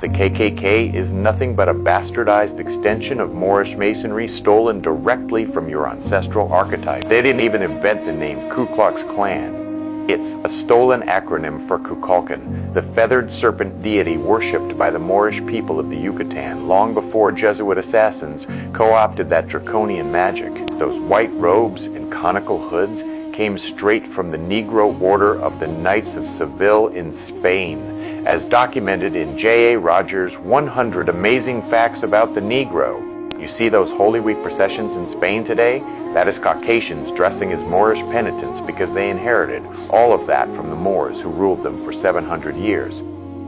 The KKK is nothing but a bastardized extension of Moorish masonry stolen directly from your ancestral archetype. They didn't even invent the name Ku Klux Klan. It's a stolen acronym for Kukulkan, the feathered serpent deity worshipped by the Moorish people of the Yucatan long before Jesuit assassins co-opted that draconian magic. Those white robes and conical hoods came straight from the Negro Order of the Knights of Seville in Spain, as documented in J.A. Rogers' 100 Amazing Facts About the Negro. You see those Holy Week processions in Spain today? That is Caucasians dressing as Moorish penitents because they inherited all of that from the Moors who ruled them for 700 years.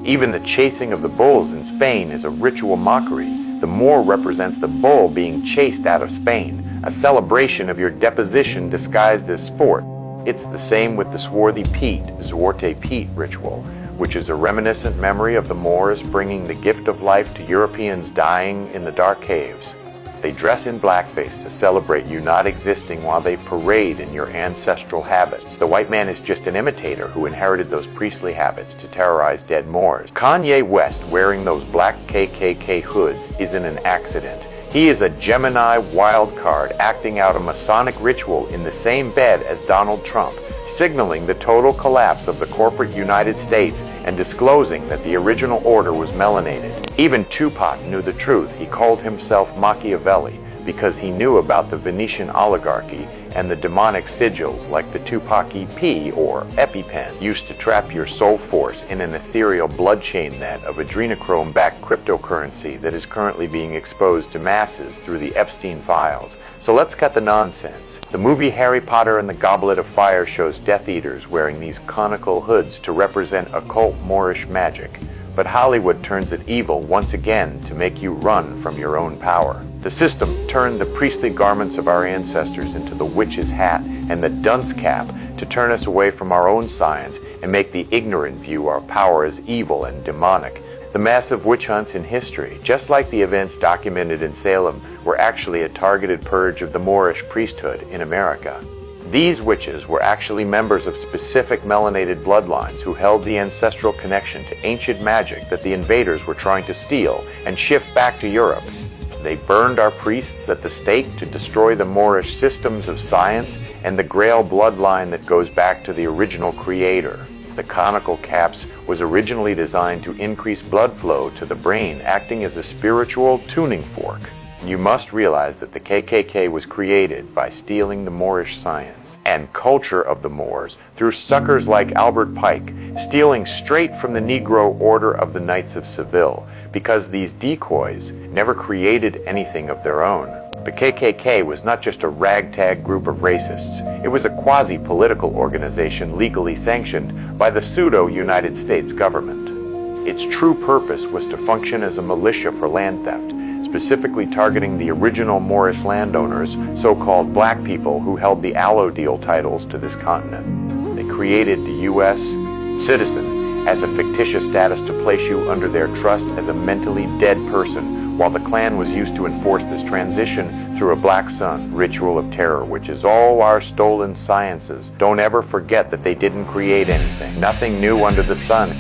Even the chasing of the bulls in Spain is a ritual mockery. The Moor represents the bull being chased out of Spain, a celebration of your deposition disguised as sport. It's the same with the swarthy Pete, Zwarte Piet ritual, which is a reminiscent memory of the Moors bringing the gift of life to Europeans dying in the dark caves. They dress in blackface to celebrate you not existing while they parade in your ancestral habits. The white man is just an imitator who inherited those priestly habits to terrorize dead Moors. Kanye West wearing those black KKK hoods isn't an accident. He is a Gemini wild card acting out a Masonic ritual in the same bed as Donald Trump, signaling the total collapse of the corporate United States and disclosing that the original order was melanated. Even Tupac knew the truth. He called himself Machiavelli because he knew about the Venetian oligarchy and the demonic sigils like the Tupac EP or EpiPen used to trap your soul force in an ethereal blood chain net of adrenochrome-backed cryptocurrency that is currently being exposed to masses through the Epstein files. So let's cut the nonsense. The movie Harry Potter and the Goblet of Fire shows Death Eaters wearing these conical hoods to represent occult Moorish magic. But Hollywood turns it evil once again to make you run from your own power. The system turned the priestly garments of our ancestors into the witch's hat and the dunce cap to turn us away from our own science and make the ignorant view our power as evil and demonic. The massive witch hunts in history, just like the events documented in Salem, were actually a targeted purge of the Moorish priesthood in America. These witches were actually members of specific melanated bloodlines who held the ancestral connection to ancient magic that the invaders were trying to steal and shift back to Europe. They burned our priests at the stake to destroy the Moorish systems of science and the Grail bloodline that goes back to the original creator. The conical caps was originally designed to increase blood flow to the brain, acting as a spiritual tuning fork. You must realize that the KKK was created by stealing the Moorish science and culture of the Moors through suckers like Albert Pike, stealing straight from the Negro Order of the Knights of Seville, because these decoys never created anything of their own. The KKK was not just a ragtag group of racists. It was a quasi-political organization legally sanctioned by the pseudo-United States government. Its true purpose was to function as a militia for land theft, specifically targeting the original Moorish landowners, so-called black people who held the allodial titles to this continent. They created the U.S. citizen as a fictitious status to place you under their trust as a mentally dead person, while the Klan was used to enforce this transition through a Black Sun ritual of terror, which is all our stolen sciences. Don't ever forget that they didn't create anything. Nothing new under the sun.